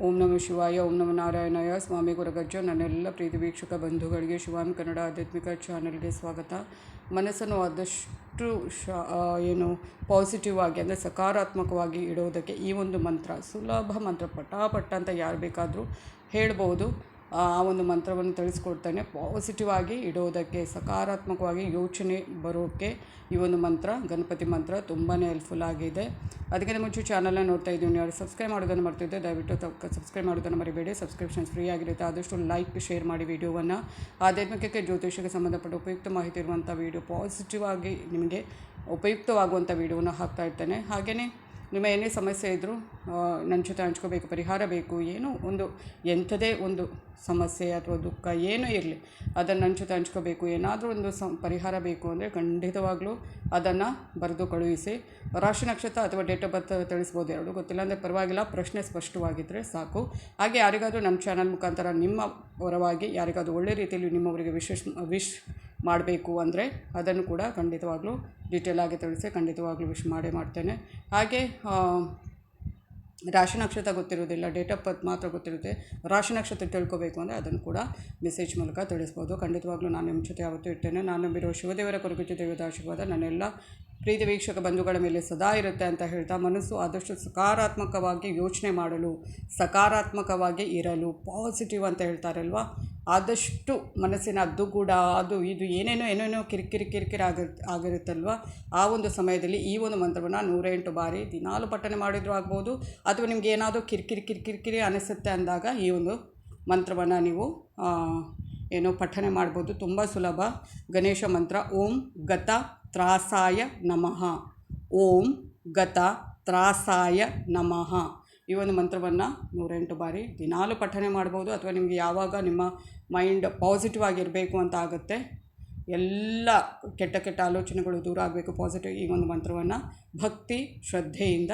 ಓಂ ನಮಃ ಶಿವಾಯ, ಓಂ ನಮಃ ನಾರಾಯಣಾಯ. ಸ್ವಾಮಿ ಗುರುಗಜ್ಜ. ನನ್ನೆಲ್ಲ ಪ್ರೀತಿ ವೀಕ್ಷಕ ಬಂಧುಗಳಿಗೆ ಶಿವಾನ್ ಕನ್ನಡ ಆಧ್ಯಾತ್ಮಿಕ ಚಾನಲ್ಗೆ ಸ್ವಾಗತ. ಮನಸ್ಸನ್ನು ಆದಷ್ಟು ಪಾಸಿಟಿವ್ ಆಗಿ ಅಂದರೆ ಸಕಾರಾತ್ಮಕವಾಗಿ ಇಡೋದಕ್ಕೆ ಈ ಒಂದು ಮಂತ್ರ ಸುಲಭ ಮಂತ್ರ, ಪಟಾಪಟ್ಟ ಅಂತ ಯಾರು ಬೇಕಾದರೂ ಹೇಳ್ಬೋದು. ಆ ಒಂದು ಮಂತ್ರವನ್ನು ತಿಳಿಸ್ಕೊಡ್ತಾನೆ. ಪಾಸಿಟಿವ್ ಆಗಿ ಇಡೋದಕ್ಕೆ, ಸಕಾರಾತ್ಮಕವಾಗಿ ಯೋಚನೆ ಬರೋಕ್ಕೆ ಈ ಒಂದು ಮಂತ್ರ, ಗಣಪತಿ ಮಂತ್ರ ತುಂಬಾ ಹೆಲ್ಪ್ಫುಲ್ ಆಗಿದೆ. ಅದಕ್ಕಿಂತ ಮುಂಚೆ ಚಾನಲ್ನ ನೋಡ್ತಾ ಇದ್ದೀವಿ, ಯಾರು ಸಬ್ಸ್ಕ್ರೈಬ್ ಮಾಡೋದನ್ನು ಮರ್ತಿದ್ದೆ ದಯವಿಟ್ಟು ಸಬ್ಸ್ಕ್ರೈಬ್ ಮಾಡೋದನ್ನು ಮರಿಬೇಡಿ. ಸಬ್ಸ್ಕ್ರಿಪ್ಷನ್ಸ್ ಫ್ರೀ ಆಗಿರುತ್ತೆ. ಆದಷ್ಟು ಲೈಕ್ ಶೇರ್ ಮಾಡಿ ವಿಡಿಯೋವನ್ನು. ಆಧ್ಯಾತ್ಮಿಕಕ್ಕೆ ಜ್ಯೋತಿಷಕ್ಕೆ ಸಂಬಂಧಪಟ್ಟ ಉಪಯುಕ್ತ ಮಾಹಿತಿ ಇರುವಂಥ ವಿಡಿಯೋ, ಪಾಸಿಟಿವ್ ಆಗಿ ನಿಮಗೆ ಉಪಯುಕ್ತವಾಗುವಂಥ ವಿಡಿಯೋನ ಹಾಕ್ತಾ ಇರ್ತೇನೆ. ಹಾಗೆಯೇ ನಿಮ್ಮ ಏನೇ ಸಮಸ್ಯೆ ಇದ್ದರೂ ನನ್ನ ಜೊತೆ ಹಂಚ್ಕೋಬೇಕು, ಪರಿಹಾರ ಬೇಕು, ಏನೋ ಒಂದು ಎಂಥದೇ ಒಂದು ಸಮಸ್ಯೆ ಅಥವಾ ದುಃಖ ಏನೇ ಇರಲಿ ಅದನ್ನು ನನ್ನ ಜೊತೆ ಹಂಚ್ಕೋಬೇಕು, ಏನಾದರೂ ಒಂದು ಪರಿಹಾರ ಬೇಕು ಅಂದರೆ ಖಂಡಿತವಾಗ್ಲೂ ಅದನ್ನು ಬರೆದು ಕಳುಹಿಸಿ. ರಾಶಿ ನಕ್ಷತ್ರ ಅಥವಾ ಡೇಟ್ ಆಫ್ ಬರ್ತ್ ತಿಳಿಸ್ಬೋದು. ಎರಡು ಗೊತ್ತಿಲ್ಲ ಅಂದರೆ ಪರವಾಗಿಲ್ಲ, ಪ್ರಶ್ನೆ ಸ್ಪಷ್ಟವಾಗಿದ್ದರೆ ಸಾಕು. ಹಾಗೆ ಯಾರಿಗಾದರೂ ನಮ್ಮ ಚಾನಲ್ ಮುಖಾಂತರ ನಿಮ್ಮ ಪರವಾಗಿ ಯಾರಿಗಾದರೂ ಒಳ್ಳೆ ರೀತಿಯಲ್ಲಿ ನಿಮ್ಮವರಿಗೆ ವಿಶ್ ಮಾಡಬೇಕು ಅಂದರೆ ಅದನ್ನು ಕೂಡ ಖಂಡಿತವಾಗ್ಲೂ ಡೀಟೇಲ್ ಆಗಿ ತಿಳಿಸಿ ಖಂಡಿತವಾಗ್ಲೂ ವಿಶ್ ಮಾಡ್ತೇನೆ. ಹಾಗೆ ರಾಶಿ ನಕ್ಷತ್ರ ಗೊತ್ತಿರೋದಿಲ್ಲ, ಡೇಟ್ ಆಫ್ ಬರ್ತ್ ಮಾತ್ರ ಗೊತ್ತಿರುತ್ತೆ, ರಾಶಿ ನಕ್ಷತ್ರ ತಿಳ್ಕೋಬೇಕು ಅಂದರೆ ಅದನ್ನು ಕೂಡ ಮೆಸೇಜ್ ಮೂಲಕ ತಿಳಿಸ್ಬೋದು. ಖಂಡಿತವಾಗ್ಲೂ ನಾನು ನಿಮ್ಮ ಜೊತೆ ಯಾವತ್ತೂ ಇರ್ತೇನೆ. ನಾನು ನಂಬಿರೋ ಶಿವದೇವರ ಕೊರಗುಜ್ಜ ದೇವದ ಆಶೀರ್ವಾದ ನನ್ನೆಲ್ಲ ಪ್ರೀತಿ ವೀಕ್ಷಕ ಬಂಧುಗಳ ಮೇಲೆ ಸದಾ ಇರುತ್ತೆ ಅಂತ ಹೇಳ್ತಾ, ಮನಸ್ಸು ಆದಷ್ಟು ಸಕಾರಾತ್ಮಕವಾಗಿ ಯೋಚನೆ ಮಾಡಲು, ಸಕಾರಾತ್ಮಕವಾಗಿ ಇರಲು, ಪಾಸಿಟಿವ್ ಅಂತ ಹೇಳ್ತಾರಲ್ವ, ಆದಷ್ಟು ಮನಸ್ಸಿನ ದುಗುಡ ಅದು ಇದು ಏನೇನೋ ಕಿರಿಕಿರಿ ಆಗಿರುತ್ತಲ್ವ, ಆ ಒಂದು ಸಮಯದಲ್ಲಿ ಈ ಒಂದು ಮಂತ್ರವನ್ನು 108 ಬಾರಿ ದಿನಾಲು ಪಠನೆ ಮಾಡಿದರೂ ಆಗ್ಬೋದು. ಅಥವಾ ನಿಮ್ಗೆ ಏನಾದರೂ ಕಿರಿಕಿರಿ ಅನಿಸುತ್ತೆ ಅಂದಾಗ ಈ ಒಂದು ಮಂತ್ರವನ್ನು ನೀವು ಪಠನೆ ಮಾಡ್ಬೋದು. ತುಂಬ ಸುಲಭ. ಗಣೇಶ ಮಂತ್ರ. ಓಂ ಗತ ತ್ರಾಸಾಯ ನಮಃ, ಓಂ ಗತ ತ್ರಾಸಾಯ ನಮಃ. ಈ ಒಂದು ಮಂತ್ರವನ್ನು 108 ಬಾರಿ ದಿನಾಲು ಪಠನೆ ಮಾಡ್ಬೋದು. ಅಥವಾ ನಿಮಗೆ ಯಾವಾಗ ನಿಮ್ಮ ಮೈಂಡ್ ಪಾಸಿಟಿವ್ ಆಗಿರಬೇಕು ಅಂತ ಆಗುತ್ತೆ, ಎಲ್ಲ ಕೆಟ್ಟ ಆಲೋಚನೆಗಳು ದೂರ ಆಗಬೇಕು, ಪಾಸಿಟಿವ್, ಈ ಒಂದು ಮಂತ್ರವನ್ನು ಭಕ್ತಿ ಶ್ರದ್ಧೆಯಿಂದ